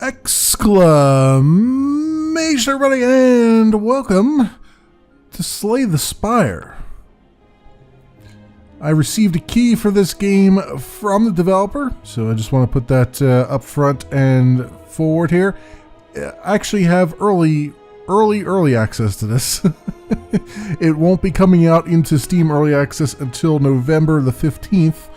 Exclamation, everybody, and welcome to Slay the Spire. I received a key for this game from the developer, so I just want to put that up front and forward here. I actually have early access to this. It won't be coming out into Steam Early Access until November the 15th,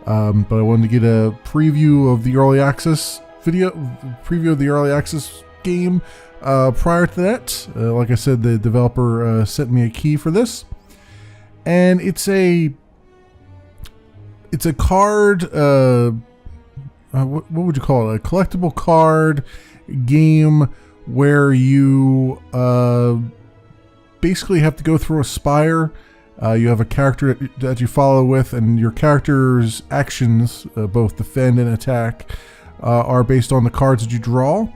but I wanted to get a preview of the Early Access preview of the Early Access game prior to that. Like I said, the developer sent me a key for this, and it's a card, what would you call it? A collectible card game where you basically have to go through a spire. You have a character that you follow with, and your character's actions, both defend and attack, are based on the cards that you draw.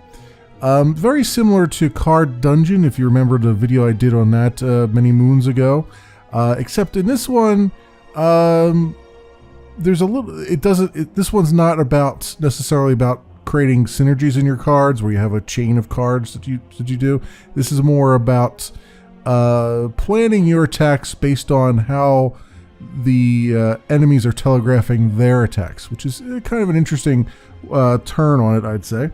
Very similar to Card Dungeon, if you remember the video I did on that many moons ago. Except in this one, there's a little. This one's not necessarily about creating synergies in your cards, where you have a chain of cards that you do. This is more about planning your attacks based on how the enemies are telegraphing their attacks, which is kind of an interesting turn on it, I'd say.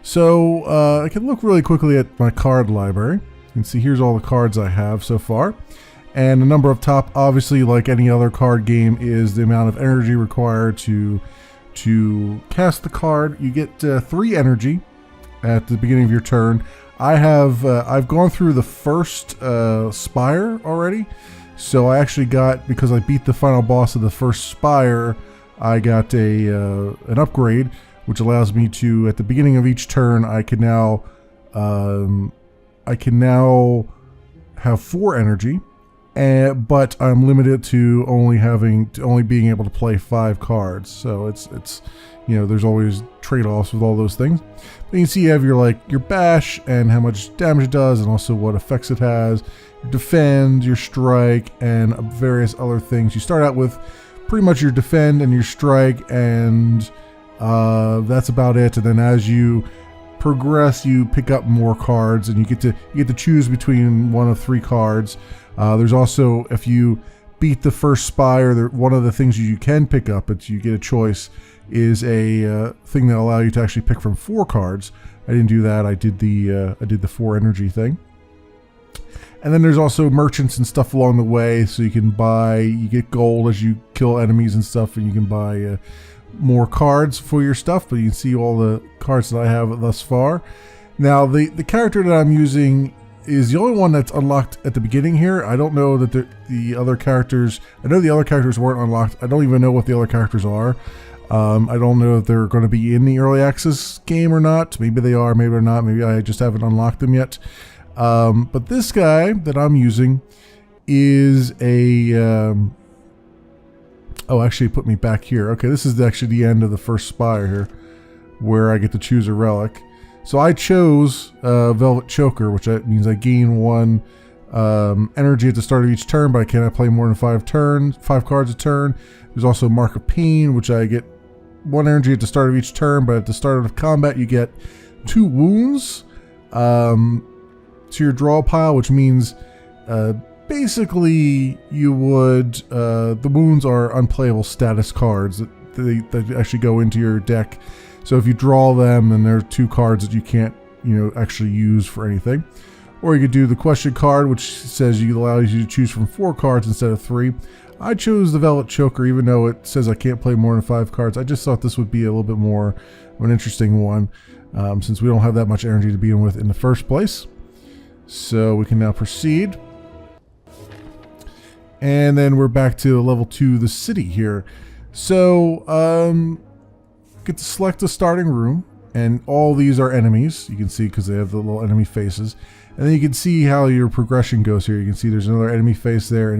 So I can look really quickly at my card library. You can see here's all the cards I have so far. And the number up top, obviously, like any other card game, is the amount of energy required to cast the card. You get 3 energy at the beginning of your turn. I've gone through the first Spire already, so I actually got, because I beat the final boss of the first Spire, I got an upgrade, which allows me to, at the beginning of each turn, I can now have 4 energy. But I'm limited to only being able to play 5 cards. So it's there's always trade-offs with all those things. But you can see you have your bash and how much damage it does, and also what effects it has, your defend, your strike, and various other things. You start out with pretty much your defend and your strike, and that's about it. And then as you progress, you pick up more cards, and you get to choose between one of 3 cards. There's also, if you beat the first Spire, one of the things you can pick up, but you get a choice, is a thing that allows you to actually pick from 4 cards. I didn't do that. I did the 4 energy thing. And then there's also merchants and stuff along the way, so you can buy. You get gold as you kill enemies and stuff, and you can buy more cards for your stuff. But you can see all the cards that I have thus far. Now the character that I'm using is the only one that's unlocked at the beginning here. I don't know that the other characters. I know the other characters weren't unlocked. I don't even know what the other characters are. I don't know if they're going to be in the early access game or not. Maybe they are, maybe they're not. Maybe I just haven't unlocked them yet. But this guy that I'm using is a. Oh, actually, put me back here. Okay, this is actually the end of the first Spire here, where I get to choose a relic. So I chose Velvet Choker, which means I gain 1 energy at the start of each turn, but I cannot play more than 5 cards a turn. There's also Mark of Pain, which I get 1 energy at the start of each turn, but at the start of combat you get 2 wounds to your draw pile, which means basically you would the wounds are unplayable status cards that actually go into your deck. So if you draw them, then there are 2 cards that you can't, actually use for anything. Or you could do the question card, which says allows you to choose from 4 cards instead of 3. I chose the Velvet Choker, even though it says I can't play more than 5 cards. I just thought this would be a little bit more of an interesting one, since we don't have that much energy to begin with in the first place. So we can now proceed. And then we're back to level 2, the city here. So, get to select a starting room, and all these are enemies. You can see because they have the little enemy faces, and then you can see how your progression goes here. You can see there's another enemy face there,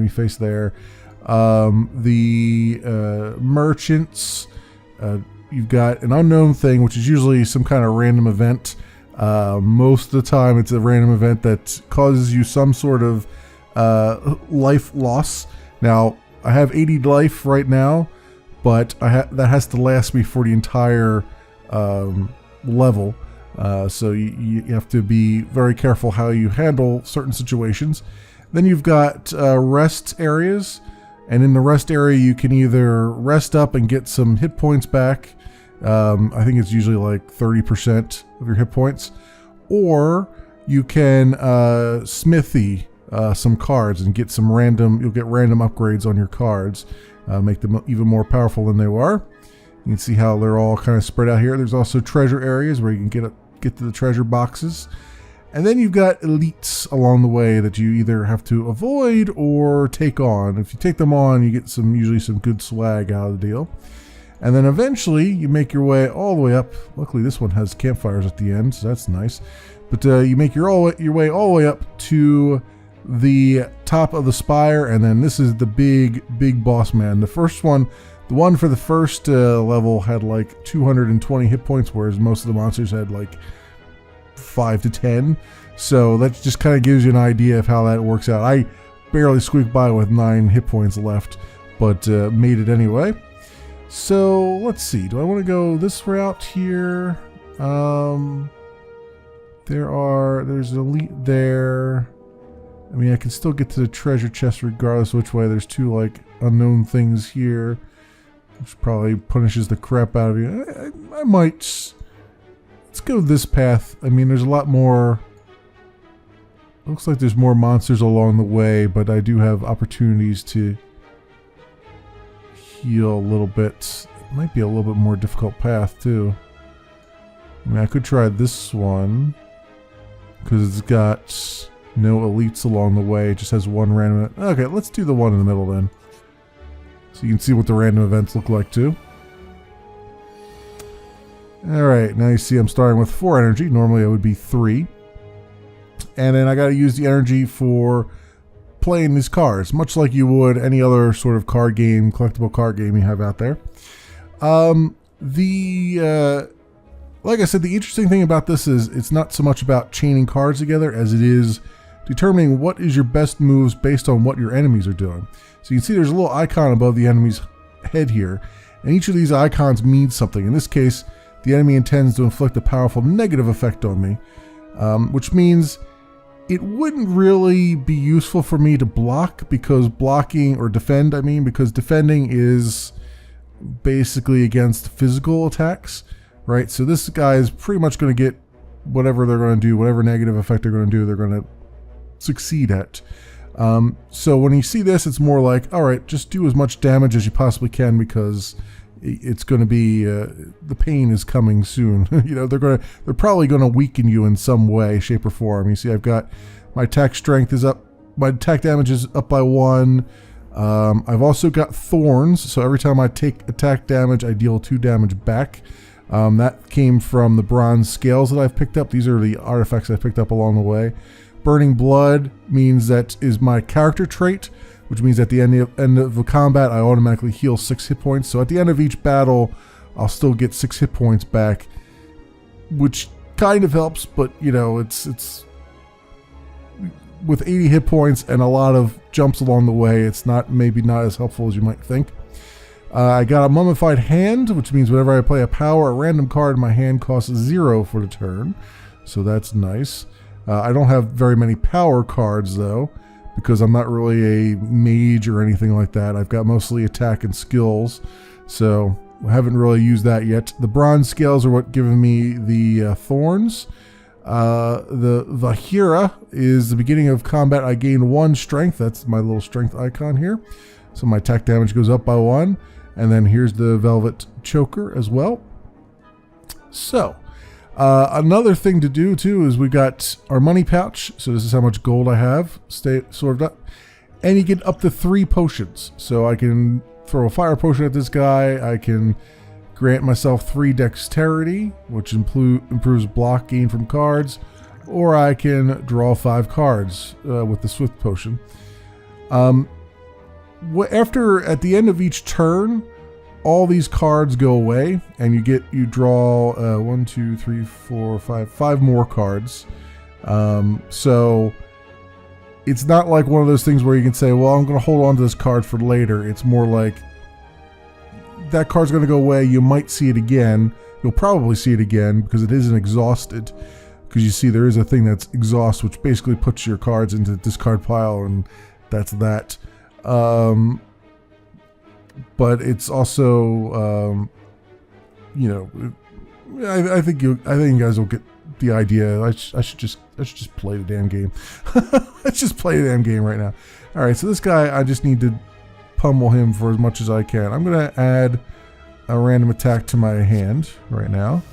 the merchants, you've got an unknown thing, which is usually some kind of random event. Most of the time it's a random event that causes you some sort of life loss. Now I have 80 life right now, but that has to last me for the entire level. So you have to be very careful how you handle certain situations. Then you've got rest areas, and in the rest area you can either rest up and get some hit points back. I think it's usually like 30% of your hit points, or you can smithy some cards and get some you'll get random upgrades on your cards, make them even more powerful than they were. You can see how they're all kind of spread out here. There's also treasure areas where you can get to the treasure boxes. And then you've got elites along the way that you either have to avoid or take on. If you take them on, you get usually some good swag out of the deal. And then eventually you make your way all the way up. Luckily this one has campfires at the end, so that's nice. But you make your way all the way up to the top of the spire, and then this is the big boss man. The one for the first level had like 220 hit points, whereas most of the monsters had like 5 to 10. So that just kind of gives you an idea of how that works out. I barely squeaked by with 9 hit points left, but made it anyway. So let's see, do I want to go this route here? There's an elite there. I mean, I can still get to the treasure chest regardless which way. There's 2 like unknown things here, which probably punishes the crap out of you. I might. Let's go this path. I mean, there's a lot more. Looks like there's more monsters along the way, but I do have opportunities to heal a little bit. It might be a little bit more difficult path too. I mean, I could try this one because it's got no elites along the way. It just has one random. Okay, let's do the one in the middle then, so you can see what the random events look like too. Alright, now you see I'm starting with 4 energy. Normally it would be 3. And then I gotta use the energy for playing these cards, much like you would any other sort of card game, collectible card game you have out there. Like I said, the interesting thing about this is it's not so much about chaining cards together as it is determining what is your best moves based on what your enemies are doing. So you can see there's a little icon above the enemy's head here, and each of these icons means something. In this case, the enemy intends to inflict a powerful negative effect on me, which means it wouldn't really be useful for me to block, because because defending is basically against physical attacks, right? So this guy is pretty much going to get whatever they're going to do, whatever negative effect they're going to do, they're going to succeed at. So when you see this, it's more like, all right, just do as much damage as you possibly can, because it's going to be the pain is coming soon. You know, they're probably going to weaken you in some way, shape, or form. You see, I've got my attack strength is up, my attack damage is up by 1. I've also got thorns, so every time I take attack damage, I deal 2 damage back. That came from the bronze scales that I've picked up. These are the artifacts I picked up along the way. Burning blood means that is my character trait, which means at the end of the combat, I automatically heal 6 hit points. So at the end of each battle, I'll still get 6 hit points back, which kind of helps, but you know, it's with 80 hit points and a lot of jumps along the way, it's maybe not as helpful as you might think. I got a mummified hand, which means whenever I play a power, a random card in my hand costs 0 for the turn, so that's nice. I don't have very many power cards though, because I'm not really a mage or anything like that. I've got mostly attack and skills, so I haven't really used that yet. The bronze scales are what giving me the thorns. The Vahira is the beginning of combat. I gain 1 strength. That's my little strength icon here. So my attack damage goes up by 1. And then here's the velvet choker as well. So another thing to do too is we got our money pouch. So this is how much gold I have stored up, and you get up to 3 potions. So I can throw a fire potion at this guy. I can grant myself 3 dexterity, which improves block gain from cards, or I can draw 5 cards with the swift potion. At the end of each turn, all these cards go away, and you draw 1, 2, 3, 4, 5 more cards. So it's not like one of those things where you can say, well, I'm going to hold on to this card for later. It's more like that card's going to go away. You might see it again. you'll probably see it again because it isn't exhausted. Because you see there is a thing that's exhaust, which basically puts your cards into the discard pile, and that's that. But it's also, you know, I think you guys will get the idea. I should just play the damn game. Let's just play the damn game right now. All right, so this guy, I just need to pummel him for as much as I can. I'm gonna add a random attack to my hand right now.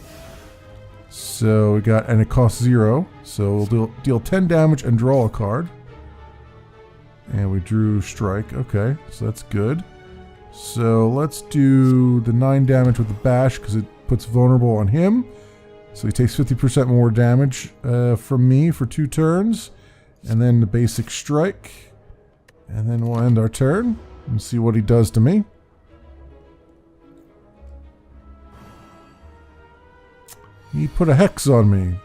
So we got, and it costs 0. So we'll deal 10 damage and draw a card. And we drew strike. Okay, so that's good. So let's do the 9 damage with the bash because it puts vulnerable on him. So he takes 50% more damage from me for 2 turns. And then the basic strike. And then we'll end our turn and see what he does to me. He put a hex on me.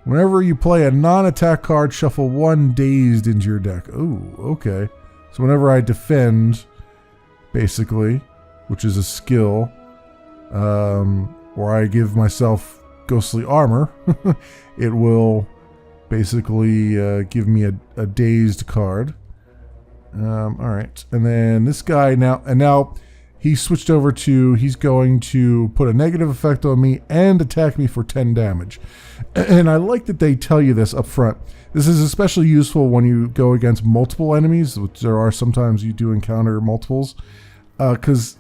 Whenever you play a non-attack card, shuffle 1 dazed into your deck. Ooh, okay. So whenever I defend, basically, which is a skill, or I give myself ghostly armor, it will basically give me a dazed card. Alright, and then this guy now he switched over to, he's going to put a negative effect on me and attack me for 10 damage. And I like that they tell you this up front. This is especially useful when you go against multiple enemies, which there are sometimes you do encounter multiples. Because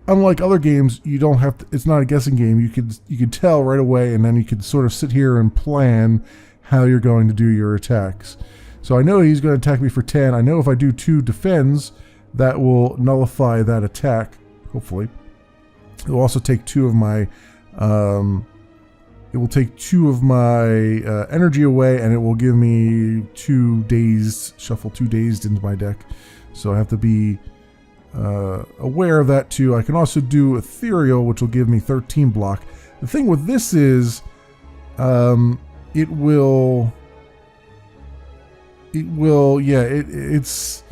unlike other games, you don't have to, it's not a guessing game. You could tell right away, and then you could sort of sit here and plan how you're going to do your attacks. So I know he's going to attack me for 10. I know if I do 2 defends, that will nullify that attack, hopefully. It will also take 2 of my energy away, and it will give me 2 dazed, shuffle 2 dazed into my deck. So I have to be aware of that too. I can also do ethereal, which will give me 13 block. The thing with this is it's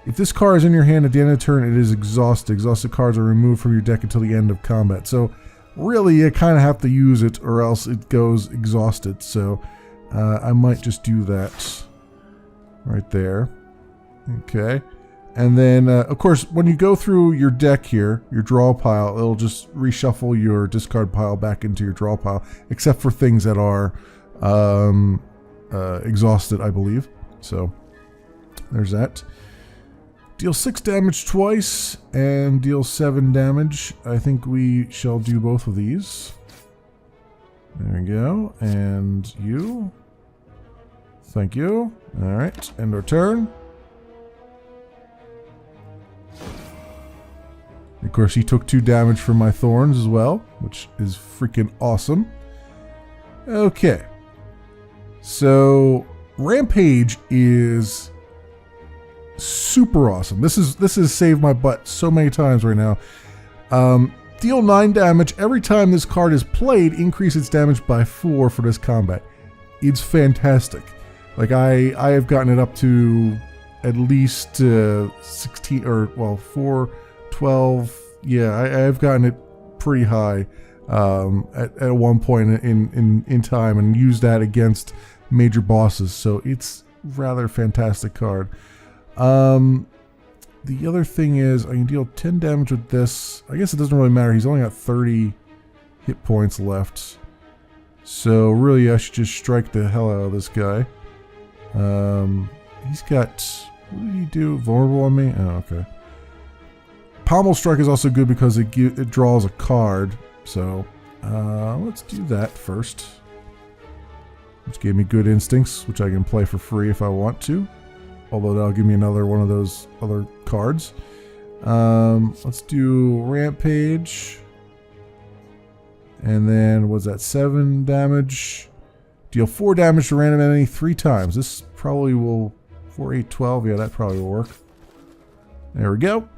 if this card is in your hand at the end of the turn, it is exhausted. Exhausted cards are removed from your deck until the end of combat. So really, you kind of have to use it or else it goes exhausted. So I might just do that right there. Okay. And then, of course, when you go through your deck here, your draw pile, it'll just reshuffle your discard pile back into your draw pile, except for things that are exhausted, I believe. So there's that. Deal 6 damage twice and deal 7 damage. I think we shall do both of these. There we go. And you. Thank you. Alright, end our turn. Of course, he took 2 damage from my thorns as well, which is freaking awesome. Okay. So, Rampage is super awesome. This is saved my butt so many times right now. Deal 9 damage every time this card is played. Increase its damage by 4 for this combat. It's fantastic. Like I have gotten it up to at least 16 or well 4, 12. Yeah, I've gotten it pretty high at one point in time and used that against major bosses. So it's rather fantastic card. The other thing is I can deal 10 damage with this. I guess it doesn't really matter. He's only got 30 hit points left. So really I should just strike the hell out of this guy. He's got, what did he do? Vulnerable on me? Oh, okay. Pommel Strike is also good because it draws a card. So let's do that first. Which gave me Good Instincts, which I can play for free if I want to. Although that'll give me another one of those other cards. Let's do Rampage. And then, what's that? 7 damage. Deal 4 damage to random enemy 3 times. This probably will... 4, 8, 12. Yeah, that probably will work. There we go.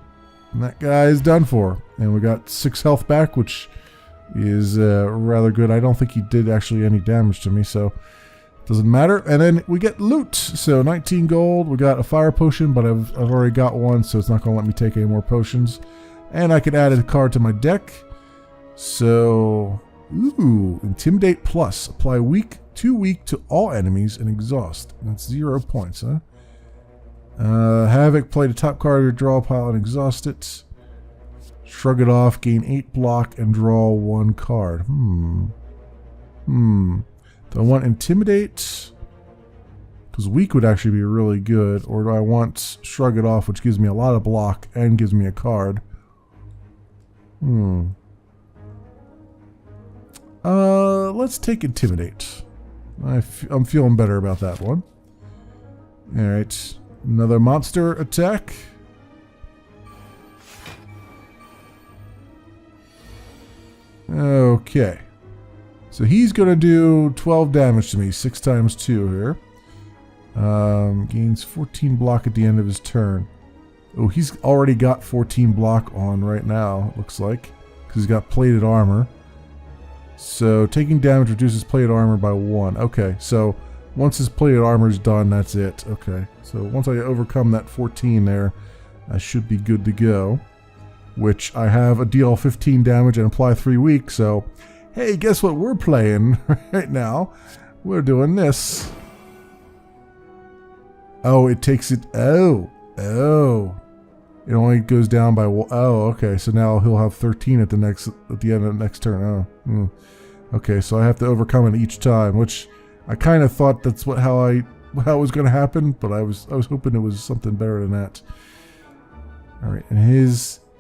And that guy is done for. And we got 6 health back, which is rather good. I don't think he did actually any damage to me, so... doesn't matter. And then we get loot. So 19 gold. We got a fire potion, but I've already got one, so it's not going to let me take any more potions. And I could add a card to my deck. So, ooh, Intimidate Plus. Apply too weak to all enemies and exhaust. That's 0 points, huh? Havoc, play the top card of your draw pile and exhaust it. Shrug it off, gain 8 block, and draw 1 card. Do I want Intimidate? Because weak would actually be really good. Or do I want Shrug it off, which gives me a lot of block and gives me a card? Let's take Intimidate. I'm feeling better about that one. Alright. Another monster attack. Okay. So he's going to do 12 damage to me. 6 times 2 here. Gains 14 block at the end of his turn. Oh, he's already got 14 block on right now, looks like. Because he's got plated armor. So taking damage reduces plated armor by 1. Okay, so once his plated armor is done, that's it. Okay, so once I overcome that 14 there, I should be good to go. Which I have a deal 15 damage and apply 3 weak, so hey, guess what we're playing right now? We're doing this. Oh, it takes it. Oh. It only goes down by. Oh, okay. So now he'll have 13 at the end of the next turn. Oh. Okay, so I have to overcome it each time, which I kind of thought that's how it was going to happen, but I was hoping it was something better than that. All right, and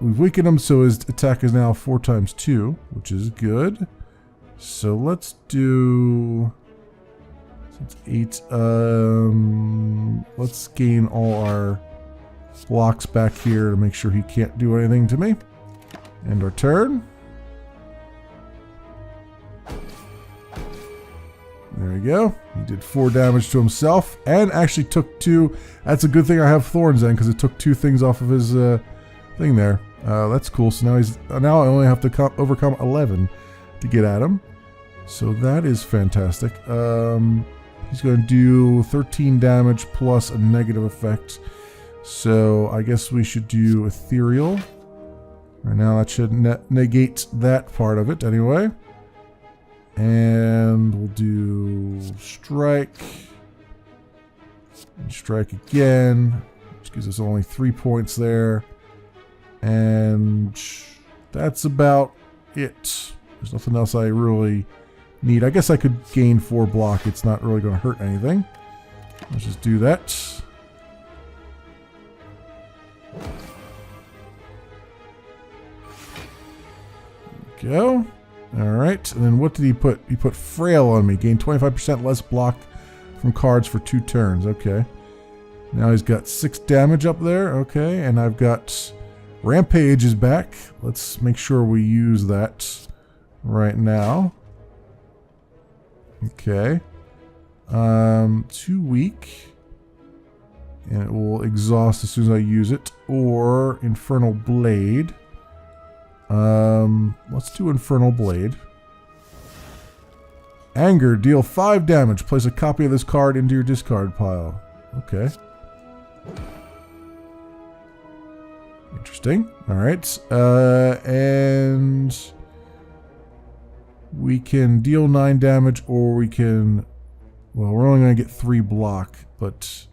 we've weakened him, so his attack is now 4 times 2, which is good. So let's do. It's 8. Let's gain all our blocks back here to make sure he can't do anything to me. End our turn. There we go. He did 4 damage to himself and actually took 2. That's a good thing I have thorns in because it took 2 things off of his thing there. That's cool. So now I only have to overcome 11 to get at him. So that is fantastic. He's going to do 13 damage plus a negative effect. So I guess we should do Ethereal. Right now that should negate that part of it anyway. And we'll do Strike. And Strike again. Which gives us only 3 points there. And that's about it. There's nothing else I really need. I guess I could gain 4 block. It's not really going to hurt anything. Let's just do that. Go. Alright, and then what did he put? He put Frail on me. Gain 25% less block from cards for 2 turns. Okay. Now he's got 6 damage up there. Okay, and I've got Rampage is back. Let's make sure we use that right now. Okay. 2 weak. And it will exhaust as soon as I use it. Or Infernal Blade. Let's do Infernal Blade. Anger, deal 5 damage. Place a copy of this card into your discard pile. Okay. Interesting. Alright. And we can deal 9 damage, or we can... Well, we're only going to get 3 block, but...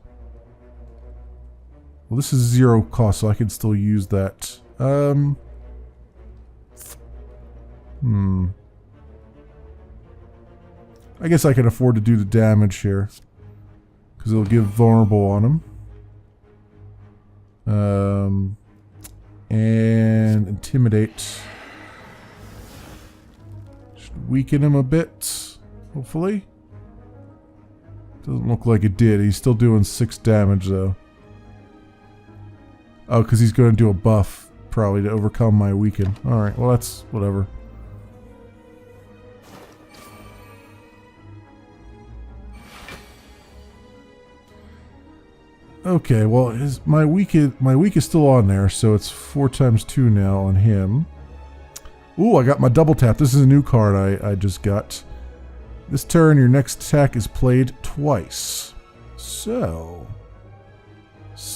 Well, this is 0 cost, so I can still use that. I guess I can afford to do the damage here. Because it'll give vulnerable on him. And Intimidate. Should weaken him a bit, hopefully. Doesn't look like it did. He's still doing 6 damage, though. Oh, because he's going to do a buff, probably, to overcome my weaken. Alright, well, that's whatever. Okay, well, my weak is still on there, so it's 4 times 2 now on him. Ooh, I got my double tap. This is a new card I just got. This turn, your next attack is played twice. So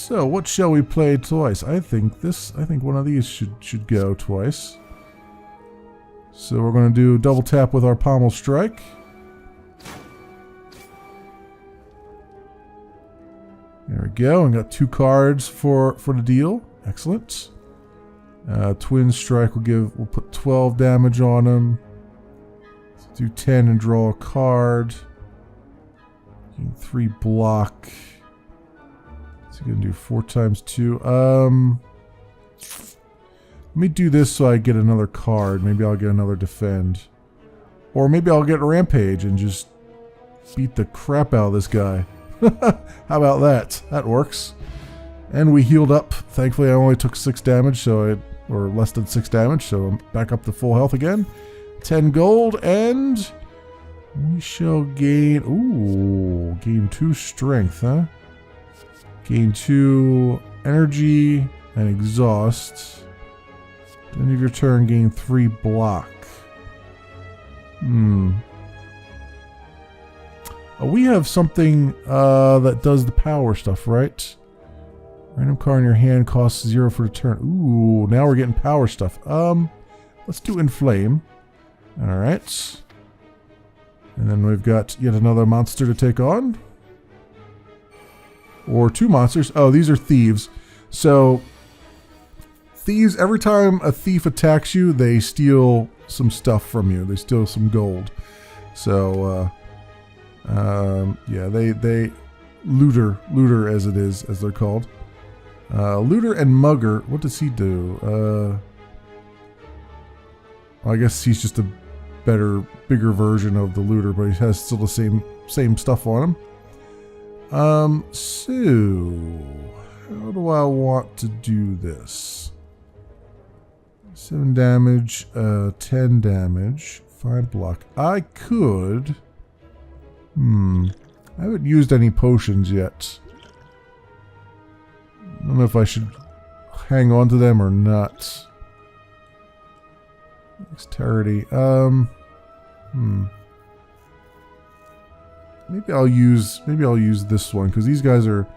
what shall we play twice? I think one of these should go twice. So we're going to do double tap with our pommel strike. There we go. And got 2 cards for the deal. Excellent. Twin strike we'll put 12 damage on him. Let's do 10 and draw a card. 3 block. So you're gonna do 4 times 2. Let me do this so I get another card. Maybe I'll get another defend. Or maybe I'll get rampage and just beat the crap out of this guy. How about that? That works. And we healed up. Thankfully I only took 6 damage, or less than 6 damage, so I'm back up to full health again. 10 gold, and we shall gain 2 strength, huh? Gain 2 energy and exhaust. End of your turn, gain 3 block. We have something that does the power stuff, right? Random card in your hand costs 0 for the turn. Ooh, now we're getting power stuff. Let's do Inflame. Alright. And then we've got yet another monster to take on. Or 2 monsters. Oh, these are thieves. So, thieves, every time a thief attacks you, they steal some stuff from you. They steal some gold. So, yeah, they looter as it is, as they're called. Looter and Mugger, what does he do? I guess he's just a bigger version of the looter, but he has still the same stuff on him. So how do I want to do this? 7 damage, 10 damage, 5 block. I could. I haven't used any potions yet. I don't know if I should hang on to them or not. Dexterity. Maybe I'll use this one because these guys are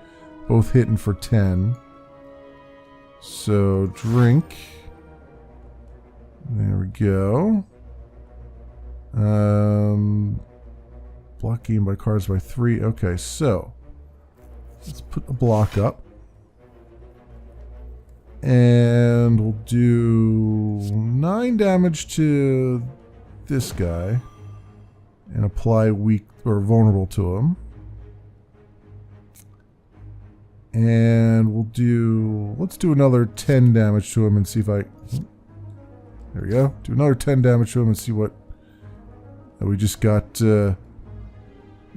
both hitting for 10. So drink. There we go. Block gain by cards by 3. Okay, so let's put a block up. And we'll do 9 damage to this guy and apply weak or vulnerable to him. And let's do another 10 damage to him and see if I, there we go. Do another 10 damage to him and see what, we just got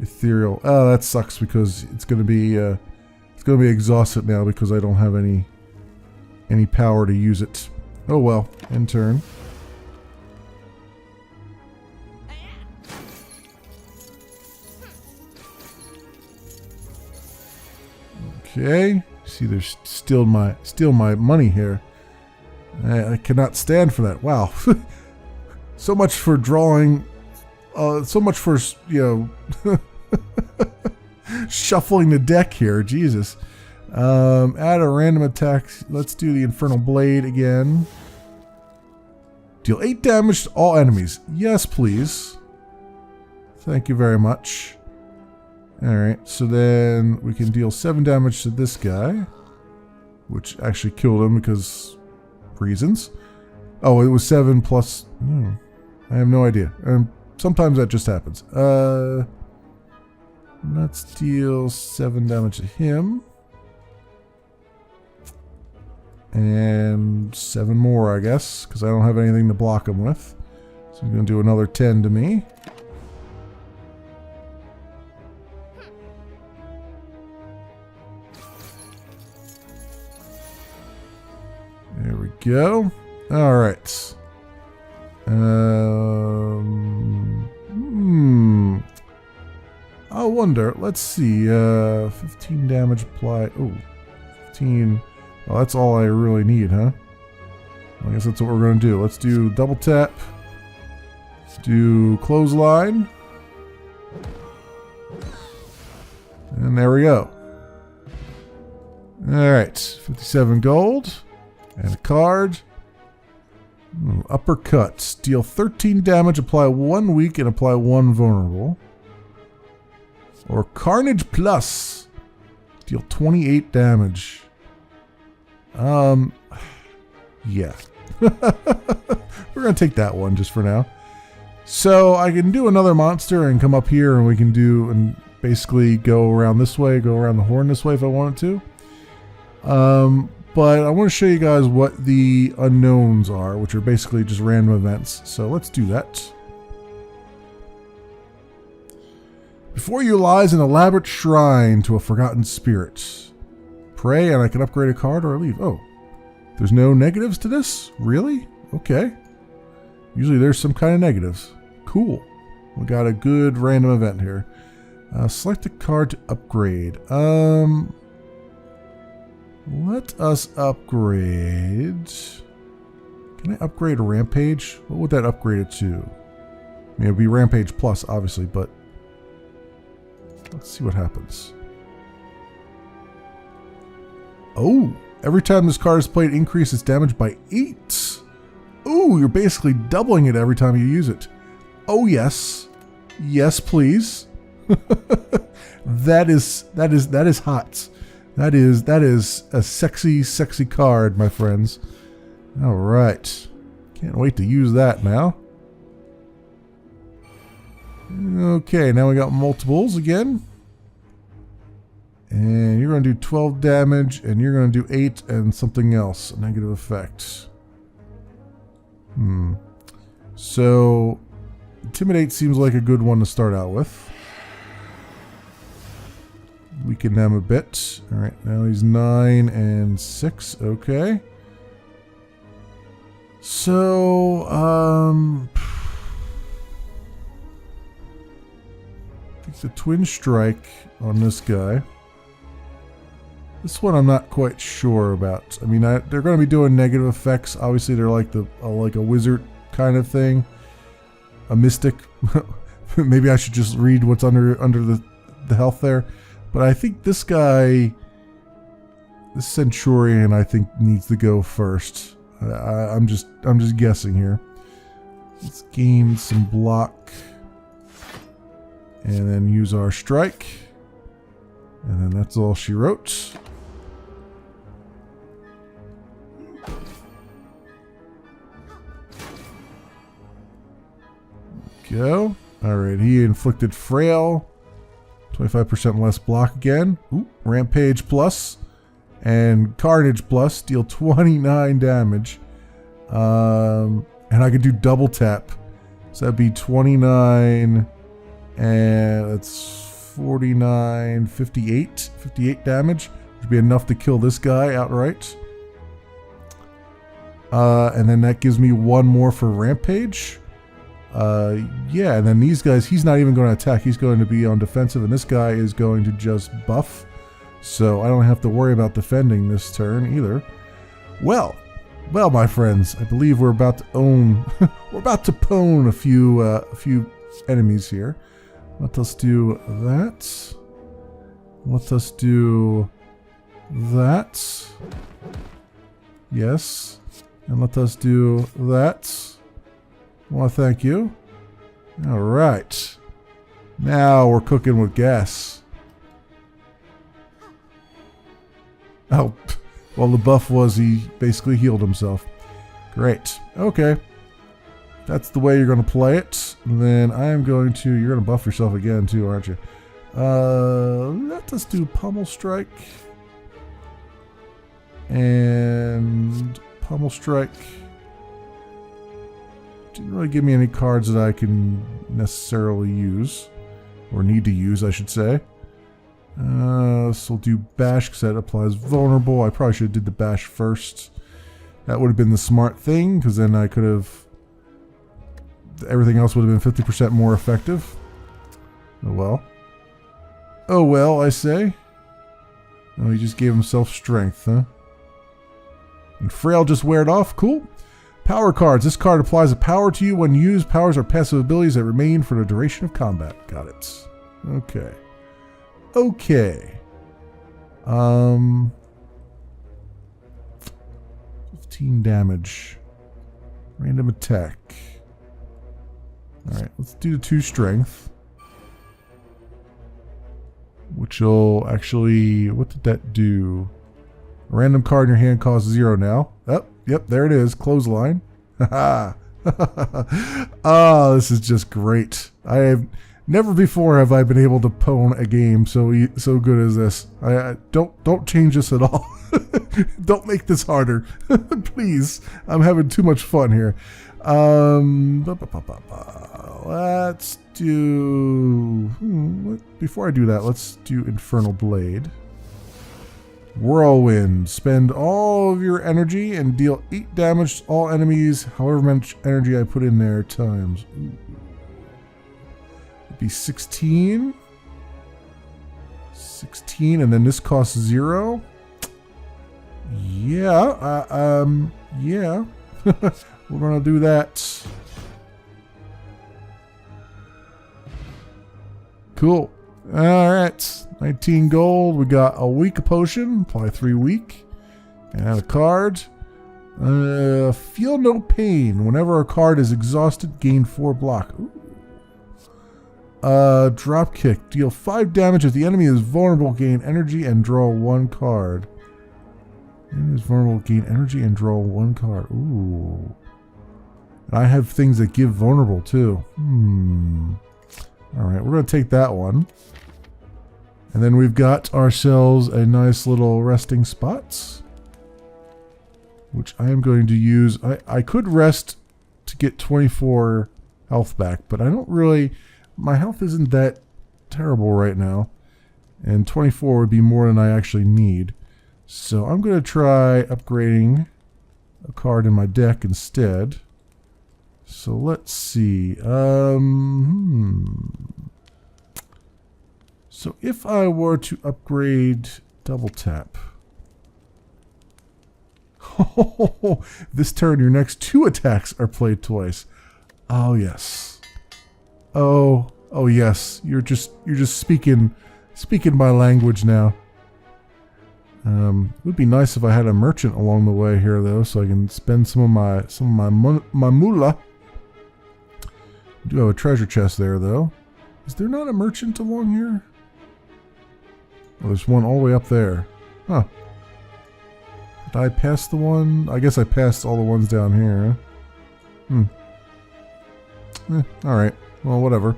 ethereal. Oh, that sucks because it's going to be exhausted now because I don't have any power to use it. Oh well, end turn. Okay, see, there's still my money here. I cannot stand for that. Wow, so much for drawing. So much for shuffling the deck here. Jesus. Add a random attack. Let's do the Infernal Blade again. Deal 8 damage to all enemies. Yes, please. Thank you very much. Alright, so then we can deal 7 damage to this guy. Which actually killed him because reasons. Oh, it was 7 plus... No, I have no idea. Sometimes that just happens. Let's deal 7 damage to him. And 7 more, I guess, because I don't have anything to block him with. So I'm going to do another 10 to me. There we go. All right. I wonder. Let's see. 15 damage apply. Oh, 15. Well, that's all I really need, huh? I guess that's what we're going to do. Let's do double tap. Let's do clothesline. And there we go. Alright, 57 gold. And a card. Uppercut. Deal 13 damage, apply 1 weak, and apply 1 vulnerable. Or Carnage Plus. Deal 28 damage. Yeah. We're going to take that one just for now. So I can do another monster and come up here and we can do and basically go around this way, go around the horn this way if I wanted to. But I want to show you guys what the unknowns are, which are basically just random events. So let's do that. Before you lies an elaborate shrine to a forgotten spirit. Pray and I can upgrade a card or I leave. Oh, there's no negatives to this? Really? Okay. Usually there's some kind of negatives. Cool. We got a good random event here. Select a card to upgrade. Let us upgrade. Can I upgrade a Rampage? What would that upgrade it to? I mean, it would be Rampage Plus, obviously, but let's see what happens. Oh, every time this card is played, increase its damage by 8. Ooh, you're basically doubling it every time you use it. Oh yes, yes please. That is hot. That is a sexy card, my friends. All right, can't wait to use that now. Okay, now we got multiples again. And you're going to do 12 damage, and you're going to do 8 and something else, a negative effect. So, Intimidate seems like a good one to start out with. Weaken them a bit. Alright, now he's 9 and 6. Okay. So, I think the Twin Strike on this guy. This one I'm not quite sure about. I mean, they're going to be doing negative effects. Obviously, they're like like a wizard kind of thing, a mystic. Maybe I should just read what's under the health there. But I think this guy, this Centurion, I think needs to go first. I'm just guessing here. Let's gain some block, and then use our strike, and then that's all she wrote. Go. Alright, he inflicted Frail. 25% less block again. Ooh, Rampage Plus. And Carnage Plus. Deal 29 damage. And I could do double tap. So that'd be 29. And that's 49, 58. 58 damage. Which would be enough to kill this guy outright. And then that gives me one more for Rampage. Yeah, and then these guys, he's not even going to attack. He's going to be on defensive, and this guy is going to just buff. So I don't have to worry about defending this turn either. Well, my friends, I believe we're about to own, we're about to pwn a few enemies here. Let us do that. Let us do that. Yes. And let us do that. Well, thank you. All right. Now we're cooking with gas. Oh, well, the buff was he basically healed himself. Great. Okay. That's the way you're going to play it. And then I am going to... You're going to buff yourself again, too, aren't you? Let us do Pummel Strike. And Pummel Strike. Didn't really give me any cards that I can necessarily use. Or need to use, I should say. So we'll do Bash because that applies vulnerable. I probably should have did the Bash first. That would have been the smart thing because then I could have... Everything else would have been 50% more effective. Oh well. Oh well, I say. Oh, he just gave himself strength, huh? And Frail just wear it off. Cool. Power cards. This card applies a power to you when used. Powers are passive abilities that remain for the duration of combat. Got it. Okay. Okay. 15 damage. Random attack. Alright, let's do the 2 strength. Which will actually... What did that do? A random card in your hand costs 0 now. Oh, yep, there it is. Clothesline. Haha. Oh, this is just great. I have... Never before have I been able to pwn a game so good as this. I don't change this at all. Don't make this harder, please. I'm having too much fun here. Let's do. Before I do that, let's do Infernal Blade. Whirlwind. Spend all of your energy and deal 8 damage to all enemies. However much energy I put in there times. Be 16, and then this costs 0. Yeah, yeah. We're gonna do that. Cool. All right, 19 gold. We got a weak potion. Apply 3 weak, and a card. Feel no pain. Whenever a card is exhausted, gain 4 block. Ooh. Drop kick. Deal 5 damage if the enemy is vulnerable, gain energy, and draw 1 card. Enemy is vulnerable, gain energy, and draw 1 card. Ooh. And I have things that give vulnerable, too. Alright, we're going to take that one. And then we've got ourselves a nice little resting spots. Which I am going to use. I could rest to get 24 health back, but I don't really... My health isn't that terrible right now, and 24 would be more than I actually need. So I'm going to try upgrading a card in my deck instead. So let's see. So if I were to upgrade Double Tap. This turn your next 2 attacks are played twice. Oh yes. Oh yes. You're just speaking my language now. It would be nice if I had a merchant along the way here though, so I can spend some of my moolah. I do have a treasure chest there though. Is there not a merchant along here? Oh, there's one all the way up there. Huh. Did I pass the one? I guess I passed all the ones down here. Alright. Well, whatever.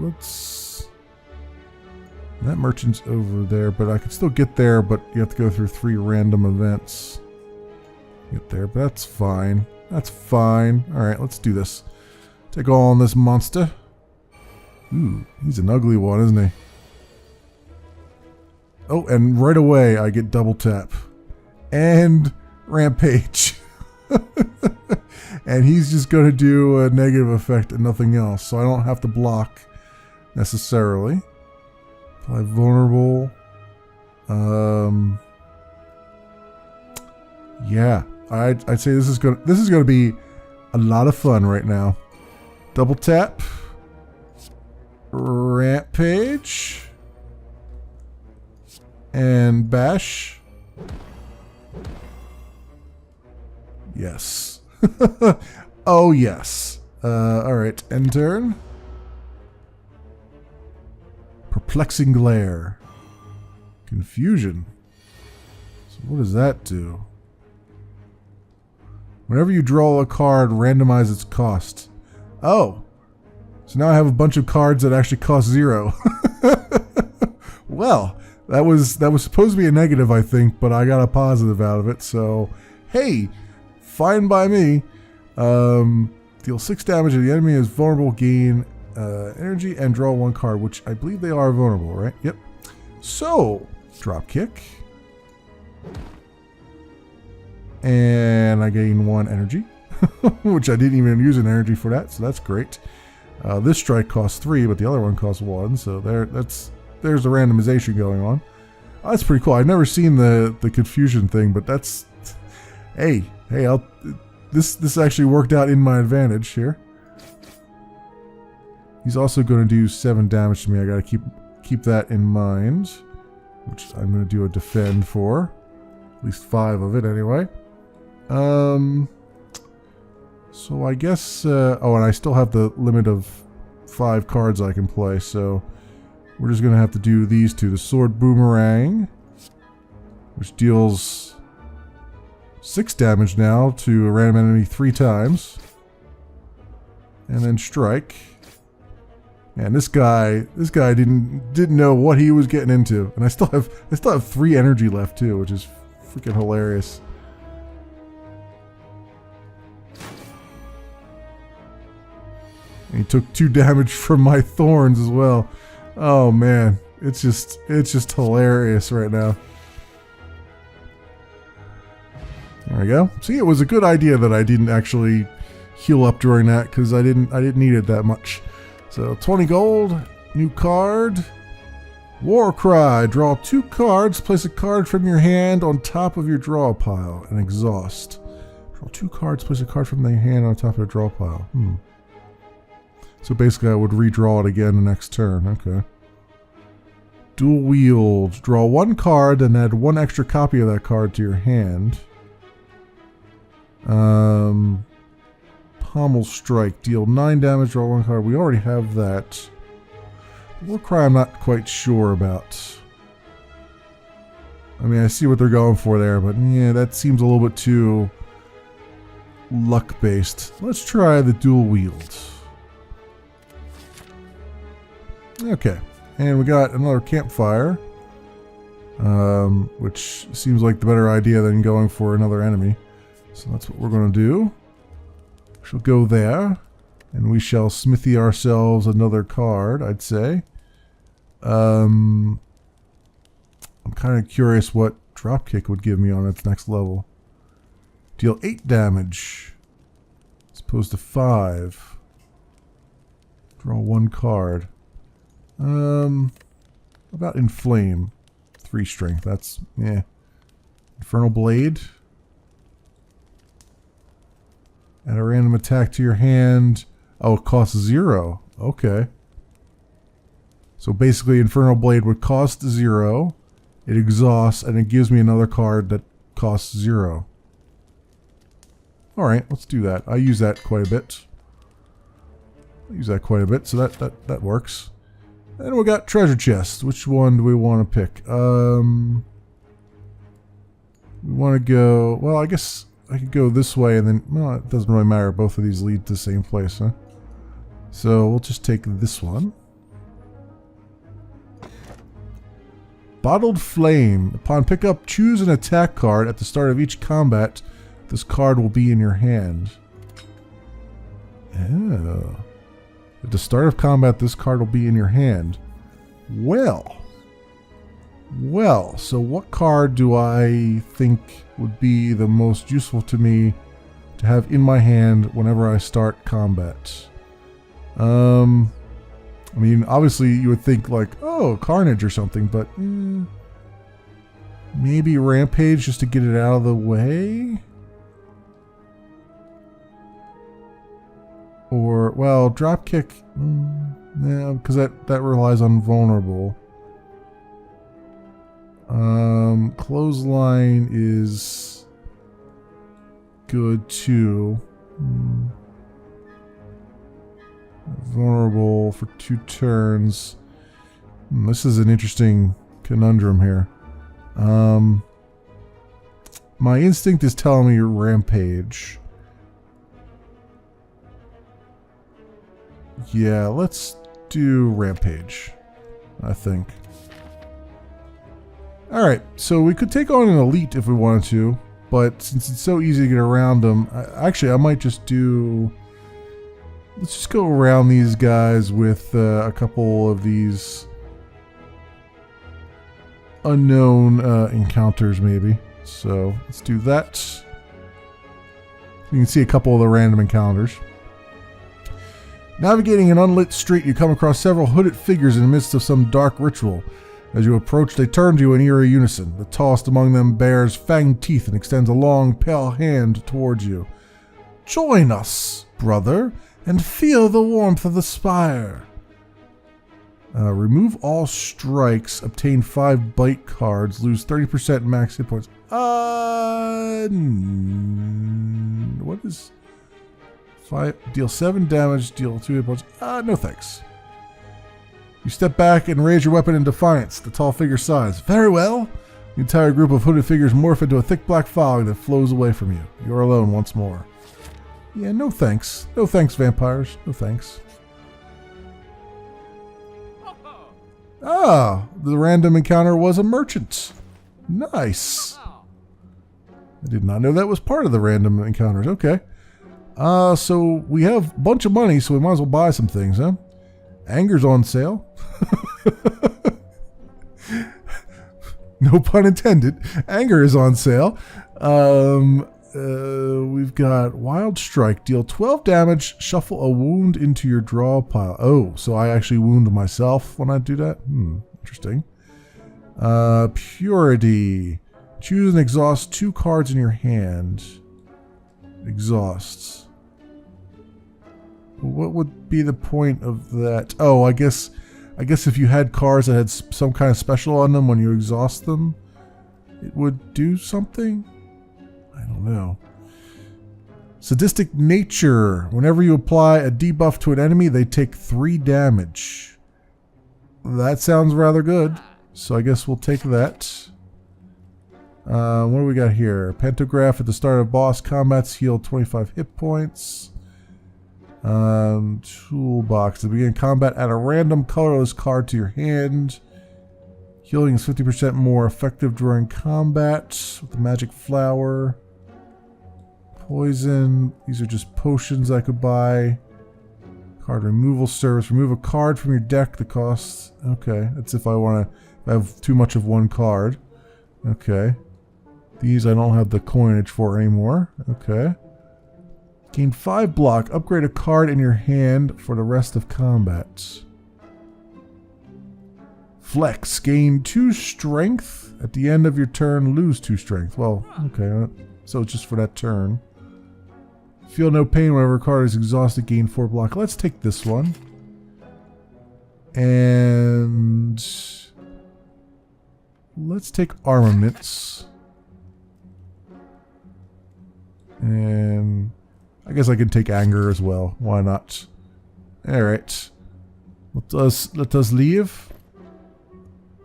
Let's... That merchant's over there, but I could still get there, but you have to go through 3 random events. Get there, but that's fine. That's fine. Alright, let's do this. Take on this monster. Ooh, he's an ugly one, isn't he? Oh, and right away I get double tap. And rampage. And he's just going to do a negative effect and nothing else, so I don't have to block necessarily. Apply vulnerable. Yeah, I'd say this is gonna be a lot of fun right now. Double tap. Rampage. And bash. Yes. Oh, yes. Alright, end turn. Perplexing glare. Confusion. So what does that do? Whenever you draw a card, randomize its cost. Oh. So now I have a bunch of cards that actually cost 0. Well, that was supposed to be a negative, I think, but I got a positive out of it, so hey, fine by me. Deal 6 damage if the enemy is vulnerable, gain energy, and draw 1 card, which I believe they are vulnerable, right? Yep. So, drop kick. And I gain 1 energy, which I didn't even use an energy for that, so that's great. This strike costs 3, but the other one costs 1, so there's the randomization going on. Oh, that's pretty cool. I've never seen the confusion thing, but that's... Hey, this actually worked out in my advantage here. He's also going to do 7 damage to me. I got to keep that in mind, which I'm going to do a defend for. At least 5 of it anyway. So I guess, oh, and I still have the limit of 5 cards I can play, so we're just going to have to do these two. The Sword Boomerang, which deals 6 damage now to a random enemy 3 times. And then Strike. And this guy didn't know what he was getting into. And I still have 3 energy left too, which is freaking hilarious. And he took 2 damage from my thorns as well. Oh man, it's just hilarious right now. There we go. See, it was a good idea that I didn't actually heal up during that because I didn't need it that much. So 20 gold, new card, War Cry. Draw 2 cards. Place a card from your hand on top of your draw pile and exhaust. Draw 2 cards. Place a card from your hand on top of your draw pile. So basically I would redraw it again the next turn. Okay. Dual Wield. Draw 1 card and add 1 extra copy of that card to your hand. Pommel Strike. Deal 9 damage, draw 1 card. We already have that. War Cry I'm not quite sure about. I mean, I see what they're going for there, but yeah, that seems a little bit too luck-based. Let's try the Dual Wield. Okay, and we got another Campfire, which seems like the better idea than going for another enemy. So that's what we're going to do. She'll go there, and we shall smithy ourselves another card, I'd say. I'm kind of curious what Dropkick would give me on its next level. Deal 8 damage, as opposed to 5. Draw 1 card. About Inflame. 3 strength, that's, yeah. Infernal Blade. Add a random attack to your hand. Oh, it costs 0. Okay. So basically, Infernal Blade would cost 0. It exhausts, and it gives me another card that costs 0. Alright, let's do that. I use that quite a bit. So that works. And we got Treasure Chest. Which one do we want to pick? We want to go... Well, I guess I could go this way and then... Well, it doesn't really matter. Both of these lead to the same place, huh? So we'll just take this one. Bottled Flame. Upon pickup, choose an attack card at the start of each combat. This card will be in your hand. Oh. At the start of combat, this card will be in your hand. Well, so what card do I think would be the most useful to me to have in my hand whenever I start combat? I mean, obviously you would think like, oh, Carnage or something, but maybe Rampage just to get it out of the way? Or, well, Dropkick, yeah, because that relies on Vulnerable. Clothesline is good too. Vulnerable for 2 turns. This is an interesting conundrum here. My instinct is telling me Rampage. Yeah, let's do Rampage, I think. Alright, so we could take on an Elite if we wanted to, but since it's so easy to get around them, I might just do... Let's just go around these guys with a couple of these unknown encounters, maybe. So, let's do that. You can see a couple of the random encounters. Navigating an unlit street, you come across several hooded figures in the midst of some dark ritual. As you approach, they turn to you in eerie unison. The tallest among them bears fanged teeth and extends a long, pale hand towards you. Join us, brother, and feel the warmth of the Spire. Remove all strikes. Obtain 5 bite cards. Lose 30% max hit points. What is 5? Deal 7 damage. Deal 2 hit points. No thanks. You step back and raise your weapon in defiance. The tall figure sighs. Very well. The entire group of hooded figures morph into a thick black fog that flows away from you. You're alone once more. Yeah, no thanks. No thanks, vampires. No thanks. Ah, the random encounter was a merchant. Nice. I did not know that was part of the random encounters. Okay. So we have a bunch of money, so we might as well buy some things, huh? Anger's on sale. No pun intended. Anger is on sale. We've got Wild Strike. Deal 12 damage. Shuffle a wound into your draw pile. Oh, so I actually wound myself when I do that? Interesting. Purity. Choose and exhaust 2 cards in your hand. Exhausts. What would be the point of that? Oh, I guess if you had cards that had some kind of special on them when you exhaust them, it would do something? I don't know. Sadistic Nature. Whenever you apply a debuff to an enemy, they take 3 damage. That sounds rather good. So I guess we'll take that. What do we got here? Pantograph at the start of boss combats. Heal 25 hit points. Toolbox. To begin combat, add a random colorless card to your hand. Healing is 50% more effective during combat with the magic flower. Poison. These are just potions I could buy. Card removal service. Remove a card from your deck that costs... Okay, that's if I want to have too much of one card. Okay. These I don't have the coinage for anymore. Okay. Gain 5 block. Upgrade a card in your hand for the rest of combat. Flex. Gain 2 strength. At the end of your turn, lose 2 strength. Well, okay. So it's just for that turn. Feel no pain whenever a card is exhausted. Gain 4 block. Let's take this one. And let's take armaments. And I guess I can take anger as well. Why not? Alright. Let us leave.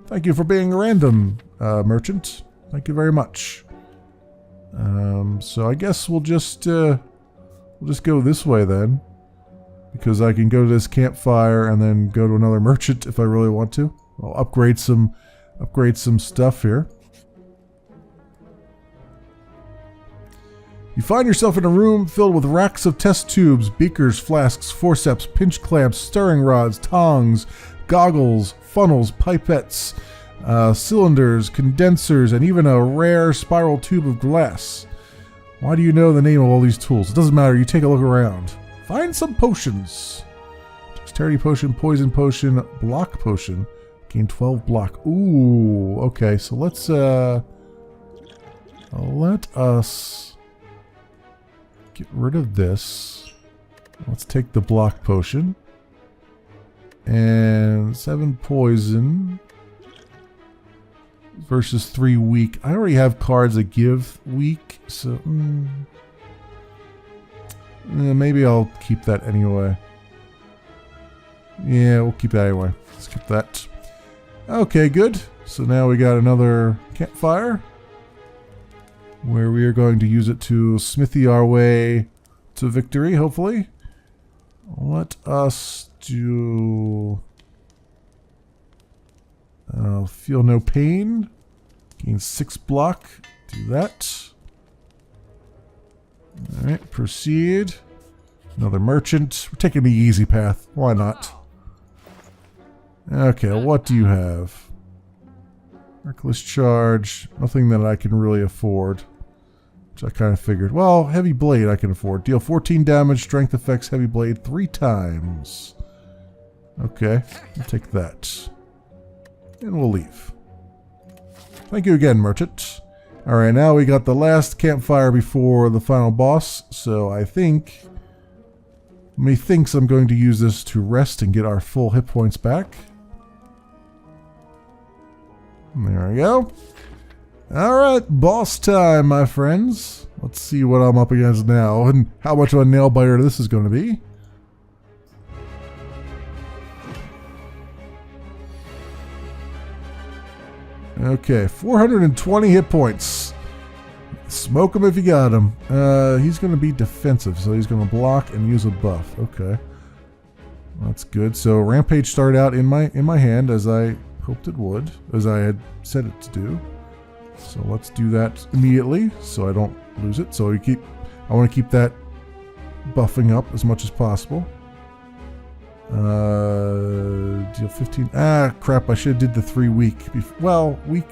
Thank you for being random, merchant. Thank you very much. So I guess we'll just go this way then. Because I can go to this campfire and then go to another merchant if I really want to. I'll upgrade some stuff here. You find yourself in a room filled with racks of test tubes, beakers, flasks, forceps, pinch clamps, stirring rods, tongs, goggles, funnels, pipettes, cylinders, condensers, and even a rare spiral tube of glass. Why do you know the name of all these tools? It doesn't matter, you take a look around. Find some potions. Dexterity potion, poison potion, block potion. Gain 12 block. Ooh, okay, so let's let us get rid of this. Let's take the block potion. And 7 poison versus 3 weak. I already have cards that give weak, so maybe I'll keep that anyway. Yeah, we'll keep that anyway. Let's keep that. Okay, good. So now we got another campfire, where we are going to use it to smithy our way to victory, hopefully. Let us do... feel no pain. Gain 6 block. Do that. Alright, proceed. Another merchant. We're taking the easy path. Why not? Okay, what do you have? Reckless charge. Nothing that I can really afford. Which I kind of figured. Well, heavy blade I can afford. Deal 14 damage, strength effects, heavy blade 3 times. Okay, we'll take that. And we'll leave. Thank you again, merchant. Alright, now we got the last campfire before the final boss. So I think... methinks I'm going to use this to rest and get our full hit points back. There we go. Alright, boss time, my friends. Let's see what I'm up against now and how much of a nail biter this is going to be. Okay, 420 hit points. Smoke him if you got him. He's going to be defensive, so he's going to block and use a buff. Okay. That's good. So Rampage started out in my hand as I hoped it would, as I had said it to do. So let's do that immediately so I don't lose it. So I want to keep that buffing up as much as possible. Deal 15. Ah, crap, I should have did the 3 weak. Well, weak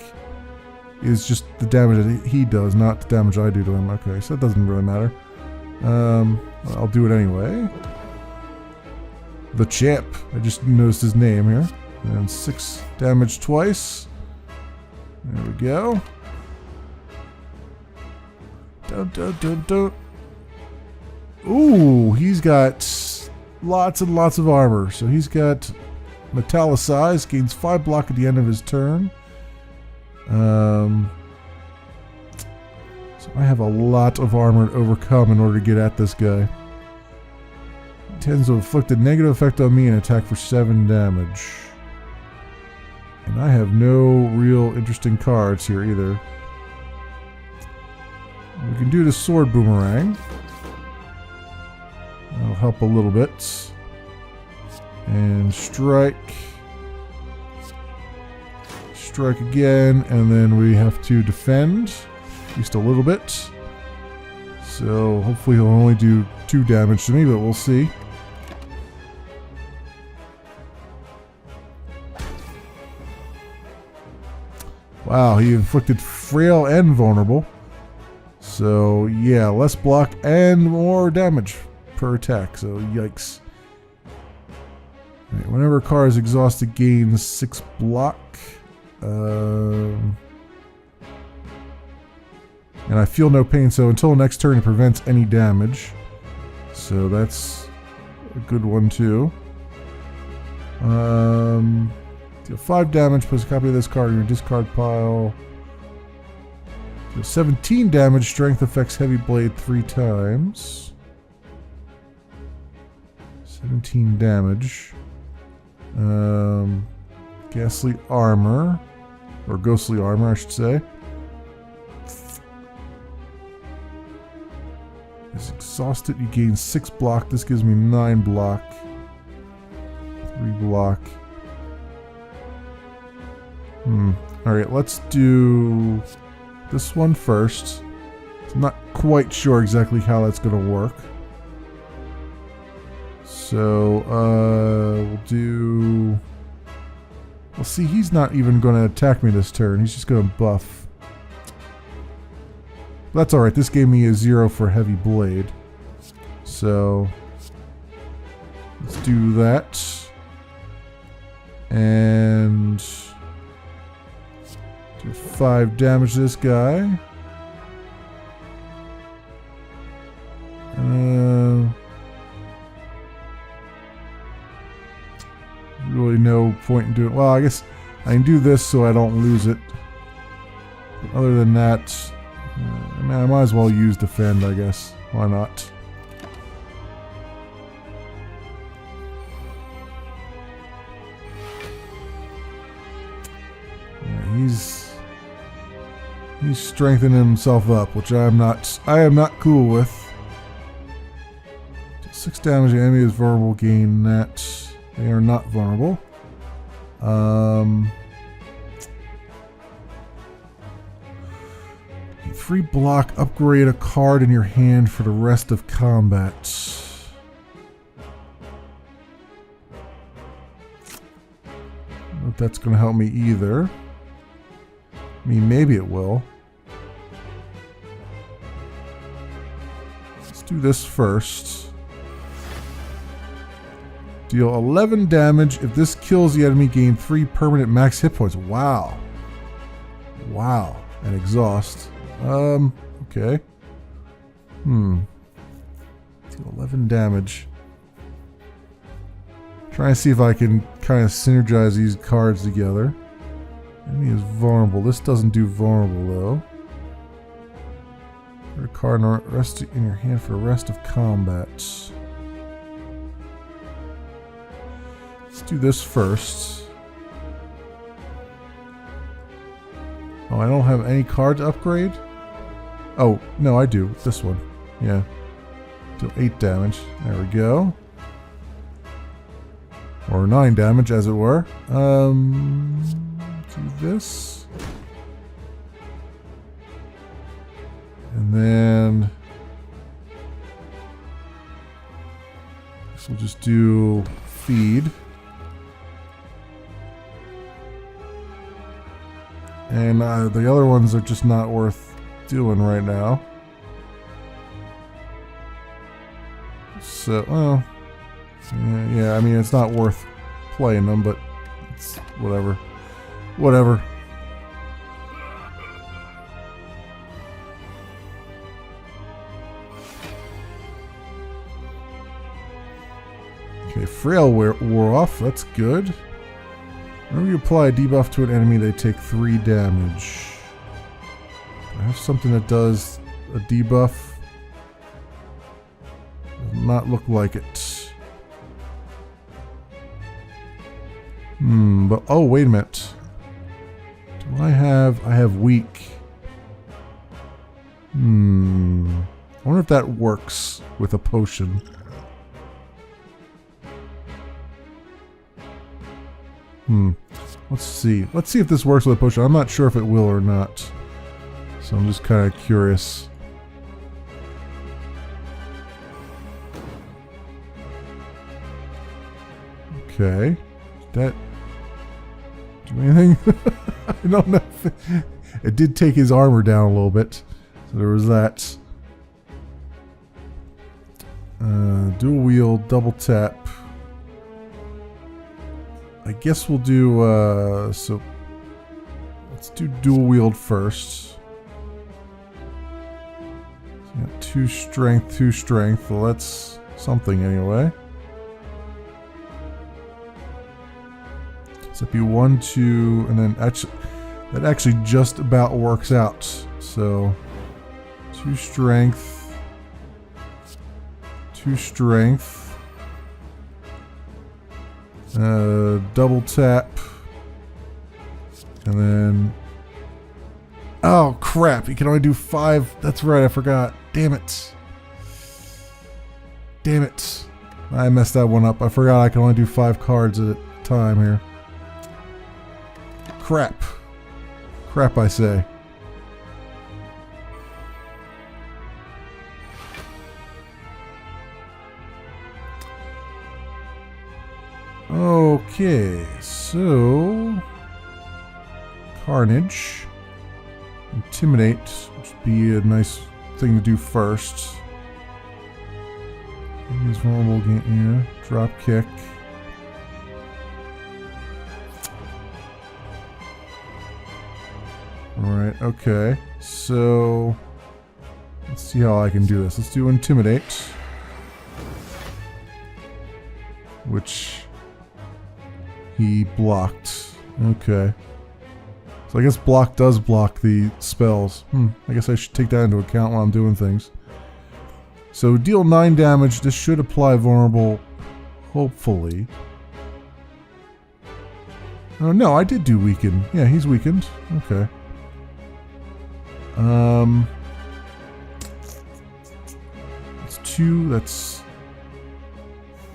is just the damage that he does, not the damage I do to him. Okay, so it doesn't really matter. I'll do it anyway. The champ. I just noticed his name here. And 6 damage twice. There we go. Don't. Ooh, he's got lots and lots of armor. So he's got Metallicize, gains 5 block at the end of his turn. So I have a lot of armor to overcome in order to get at this guy. He tends to inflict a negative effect on me and attack for 7 damage. And I have no real interesting cards here either. We can do the sword boomerang. That'll help a little bit. And strike. Strike again, and then we have to defend. Just a little bit. So hopefully he'll only do 2 damage to me, but we'll see. Wow, he inflicted frail and vulnerable. So yeah, less block and more damage per attack. So yikes. Right, whenever a card is exhausted, gains 6 block. And I feel no pain, so until next turn it prevents any damage. So that's a good one too. Deal 5 damage, place a copy of this card in your discard pile. Deal 17 damage, strength affects heavy blade 3 times. 17 damage. Ghastly armor. Or ghostly armor, I should say. Is exhausted, you gain 6 block. This gives me 9 block. 3 block. Alright, let's do this one first. I'm not quite sure exactly how that's going to work. So, we'll do... Well, see, he's not even going to attack me this turn. He's just going to buff. That's alright. This gave me a 0 for heavy blade. So, let's do that. And... do 5 damage to this guy. Really no point in doing... Well, I guess I can do this so I don't lose it. But other than that, I might as well use defend, I guess. Why not? Yeah, he's strengthening himself up, which I am not cool with. 6 damage, the enemy is vulnerable, gain that. They are not vulnerable. 3 block, upgrade a card in your hand for the rest of combat. I don't know if that's going to help me either. I mean, maybe it will. Let's do this first. Deal 11 damage. If this kills the enemy, gain 3 permanent max hit points. Wow. Wow. And exhaust. Okay. Deal 11 damage. Trying to see if I can kind of synergize these cards together. Enemy is vulnerable. This doesn't do vulnerable though. Put a card rest in your hand for the rest of combat. Let's do this first. Oh, I don't have any card to upgrade? Oh, no, I do. This one. Yeah. Deal 8 damage. There we go. Or 9 damage, as it were. Do this. And then... this will just do feed. And the other ones are just not worth doing right now. So, well, yeah, I mean, it's not worth playing them, but it's whatever. Whatever. Okay, Frail wore off. That's good. Whenever you apply a debuff to an enemy, they take 3 damage. Do I have something that does a debuff? Does not look like it. But oh, wait a minute. Do I have weak? I wonder if that works with a potion. Let's see. Let's see if this works with a potion. I'm not sure if it will or not. So I'm just kind of curious. Okay. Did that do anything? I don't know. It did take his armor down a little bit. So there was that. Dual wield, double tap. I guess we'll do, so let's do dual wield first. So got 2 strength, 2 strength. Well, that's something anyway. So it'd be 1, 2, and then that actually just about works out. So 2 strength, 2 strength. Double tap, and then, oh crap, you can only do 5. That's right, I forgot. Damn it. Damn it. I messed that one up. I forgot I can only do 5 cards at a time here. Crap. Crap, I say. Okay, so Carnage, Intimidate, which would be a nice thing to do first. Use vulnerable again, yeah. Drop kick. Alright, okay. So let's see how I can do this. Let's do Intimidate. Which he blocked. Okay. So I guess block does block the spells. I guess I should take that into account while I'm doing things. So deal 9 damage. This should apply vulnerable, hopefully. Oh no, I did do weaken. Yeah, he's weakened. Okay. That's 2. That's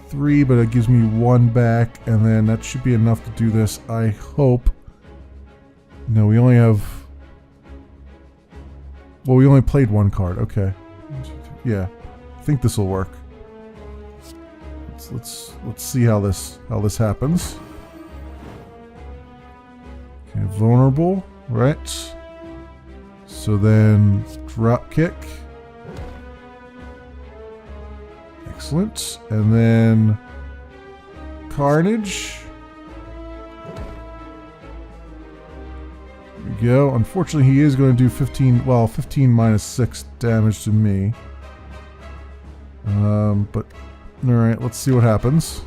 3, but it gives me 1 back, and then that should be enough to do this, I hope. No, we only have... well, we only played 1 card. Okay. Yeah. I think this will work. Let's see how this happens. Okay, vulnerable, right? So then drop kick. Excellent. And then Carnage. There we go. Unfortunately, he is going to do 15, well, 15 minus 6 damage to me. But, alright, let's see what happens.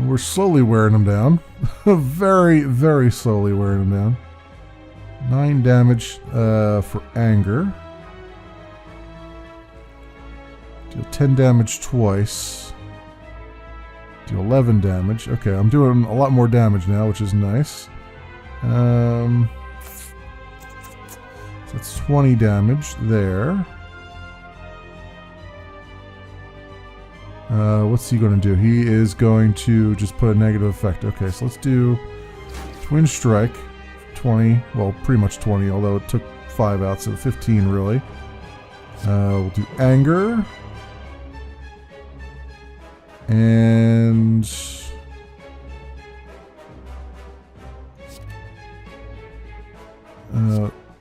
We're slowly wearing them down. Very, very slowly wearing them down. 9 damage for anger. Deal 10 damage twice. Deal 11 damage. Okay, I'm doing a lot more damage now, which is nice. So that's 20 damage there. What's he going to do? He is going to just put a negative effect. Okay, so let's do Twin Strike. 20. Well, pretty much 20, although it took 5 out, so 15 really. We'll do Anger. And...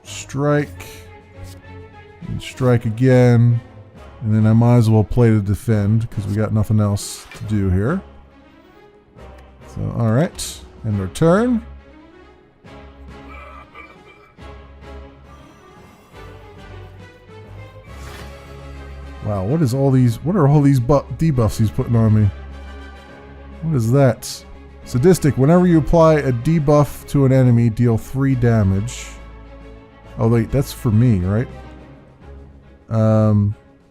strike. And strike again. And then I might as well play to defend, because we got nothing else to do here. So, alright. End our turn. Wow, what are all these debuffs he's putting on me? What is that? Sadistic, whenever you apply a debuff to an enemy, deal 3 damage. Oh wait, that's for me, right?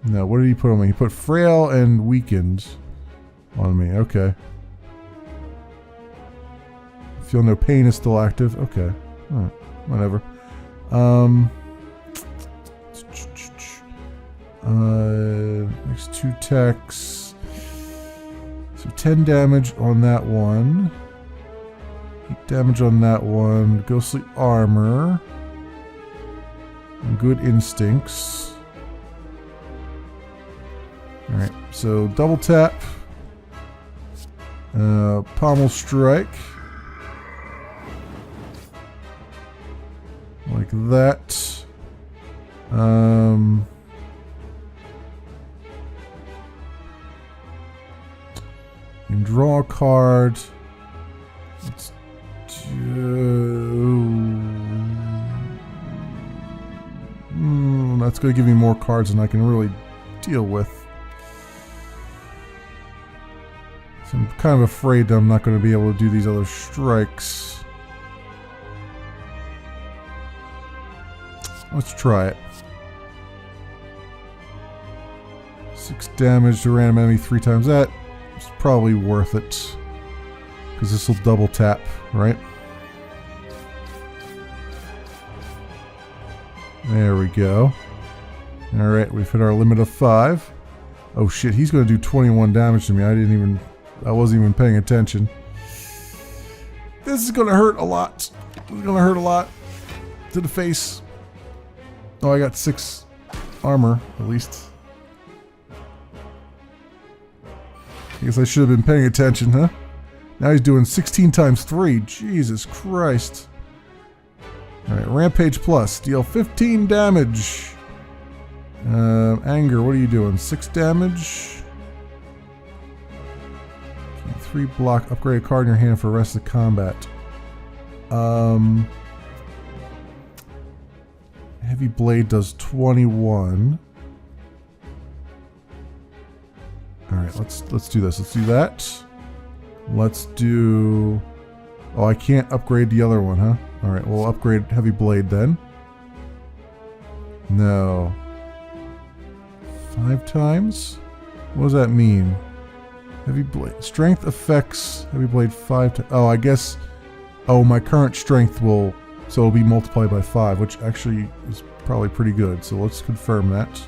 No, what did he put on me? He put frail and weakened on me. Okay. Feel no pain is still active. Okay. Alright, whatever. Next 2 attacks. So 10 damage on that one. 8 damage on that one. Ghostly armor. And good instincts. Alright, so double tap. Pommel strike. Like that. You can draw a card. Let's do... that's going to give me more cards than I can really deal with. So I'm kind of afraid that I'm not going to be able to do these other strikes. Let's try it. 6 damage to random enemy 3 times that. It's probably worth it. Because this will double tap, right? There we go. Alright, we've hit our limit of 5. Oh shit, he's going to do 21 damage to me. I wasn't even paying attention. This is going to hurt a lot. It's going to hurt a lot. To the face. Oh, I got 6 armor, at least. I guess I should have been paying attention, huh? Now he's doing 16 times 3. Jesus Christ. Alright, Rampage Plus. Deal 15 damage. Anger, what are you doing? 6 damage. 3 block. Upgrade a card in your hand for the rest of the combat. Heavy Blade does 21. Alright, let's do this. Let's do that. Let's do... Oh, I can't upgrade the other one, huh? Alright, we'll upgrade Heavy Blade then. No. 5 times? What does that mean? Heavy Blade. Strength affects Heavy Blade 5 times. Oh, I guess... Oh, my current strength will... So it'll be multiplied by 5, which actually is probably pretty good. So let's confirm that.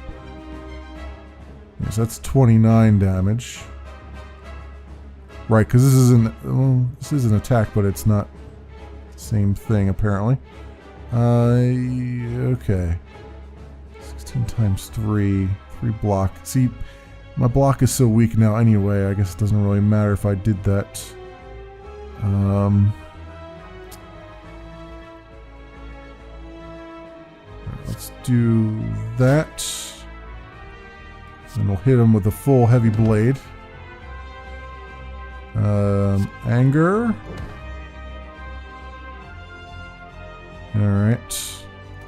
Yes, that's 29 damage. Right, because this is an attack, but it's not the same thing, apparently. Okay. 16 times 3. 3 block. See, my block is so weak now anyway, I guess it doesn't really matter if I did that. Let's do that. And we'll hit him with a full Heavy Blade. Anger. Alright.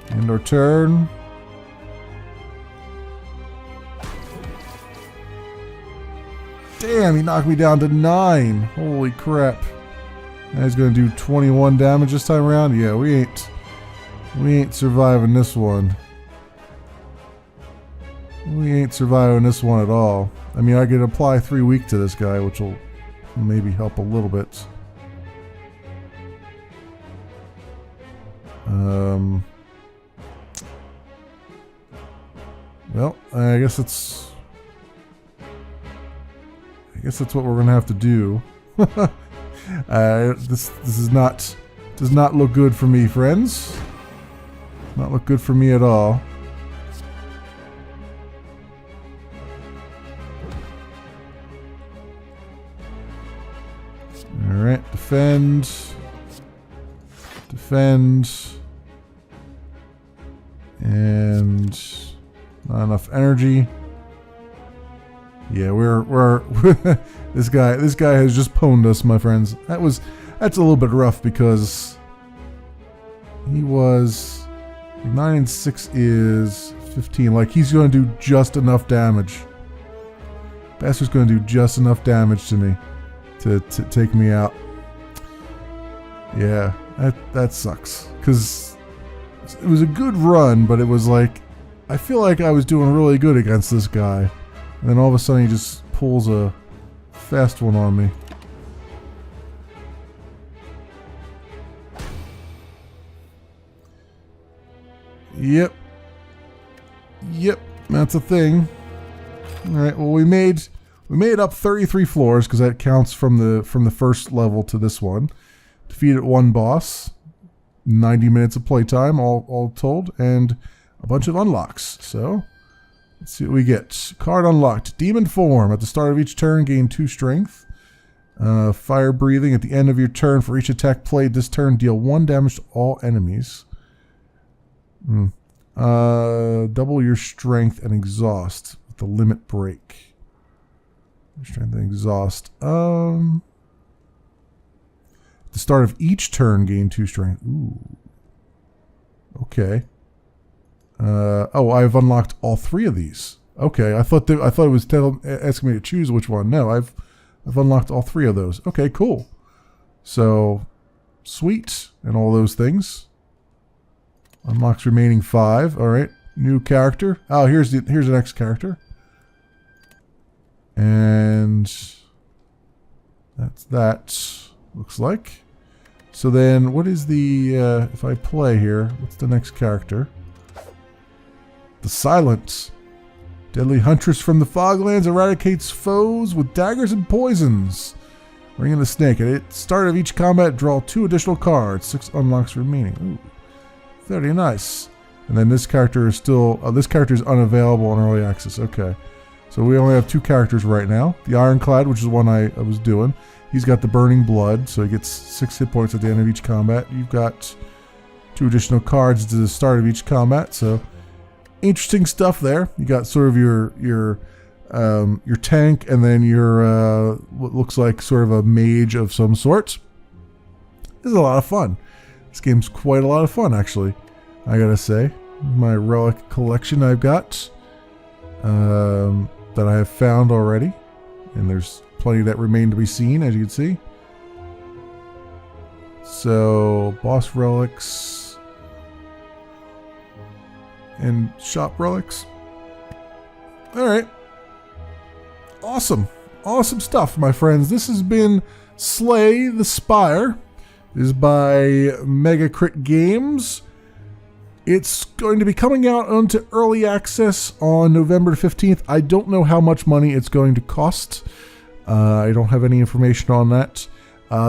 End our turn. Damn, he knocked me down to 9. Holy crap. Now he's going to do 21 damage this time around. Yeah, we ain't surviving this one. We ain't surviving this one at all. I mean, I could apply 3 weak to this guy, which will maybe help a little bit. Well, I guess that's what we're gonna have to do. This does not look good for me, friends. Not look good for me at all. All right, defend. And not enough energy. Yeah, we're this guy has just pwned us, my friends. That's a little bit rough because he was 9 and 6 is 15. Like, he's going to do just enough damage. Bastard's going to do just enough damage to me to take me out. Yeah, that sucks because it was a good run, but it was like I feel like I was doing really good against this guy, and then all of a sudden he just pulls a fast one on me. Yep, that's a thing. All right, well we made up 33 floors because that counts from the first level to this one. Defeated 1 boss, 90 minutes of playtime all told, and a bunch of unlocks. So let's see what we get. Card unlocked. Demon form. At the start of each turn, gain 2 strength. Fire breathing. At the end of your turn, for each attack played this turn, deal 1 damage to all enemies. Double your strength and exhaust with the limit break. Strength and exhaust. At the start of each turn, gain 2 strength. Ooh. Okay. Oh, I've unlocked all 3 of these. Okay, I thought it was asking me to choose which one. No, I've unlocked all 3 of those. Okay, cool. So, sweet, and all those things. Unlocks remaining 5. All right, new character. Oh, here's the next character. And that's that. Looks like. So then, what is the, if I play here, what's the next character? The Silent. Deadly Huntress from the Foglands eradicates foes with daggers and poisons. Ring of the Snake. At the start of each combat, draw 2 additional cards. 6 unlocks remaining. Ooh, very nice. And then this character is still, this character is unavailable on early access. Okay. So we only have 2 characters right now. The Ironclad, which is the one I was doing. He's got the Burning Blood, so he gets 6 hit points at the end of each combat. You've got 2 additional cards to the start of each combat, so interesting stuff there. You got sort of your tank, and then your what looks like sort of a mage of some sort. This is a lot of fun. This game's quite a lot of fun, actually. I gotta say, my relic collection I've got that I have found already, and there's plenty that remain to be seen, as you can see. So, boss relics and shop relics. Alright. Awesome. Awesome stuff, my friends. This has been Slay the Spire. It is by Mega Crit Games. It's going to be coming out onto early access on November 15th. I don't know how much money it's going to cost. I don't have any information on that.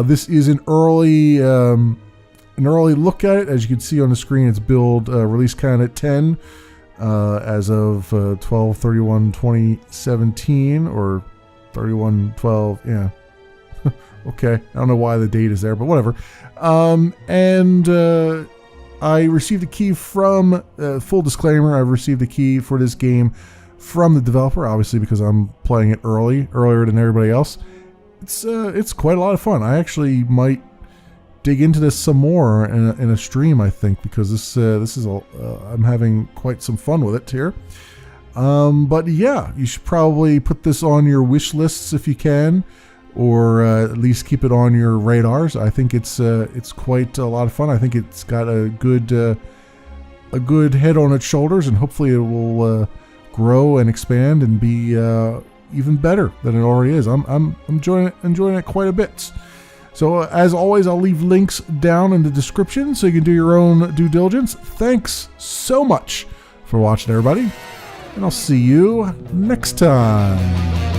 This is an early look at it. As you can see on the screen, it's build release count at 10 as of 12/31/2017 or 31/12. Yeah. Okay. I don't know why the date is there, but whatever. I received a key from, full disclaimer, I've received a key for this game from the developer, obviously because I'm playing it earlier than everybody else. It's quite a lot of fun. I actually might dig into this some more in a stream, I think, because this is I'm having quite some fun with it here. But yeah, you should probably put this on your wish lists if you can, or at least keep it on your radars. I think it's quite a lot of fun. I think it's got a good head on its shoulders, and hopefully it will grow and expand and be even better than it already is. I'm enjoying it quite a bit. So as always, I'll leave links down in the description so you can do your own due diligence. Thanks so much for watching, everybody, and I'll see you next time.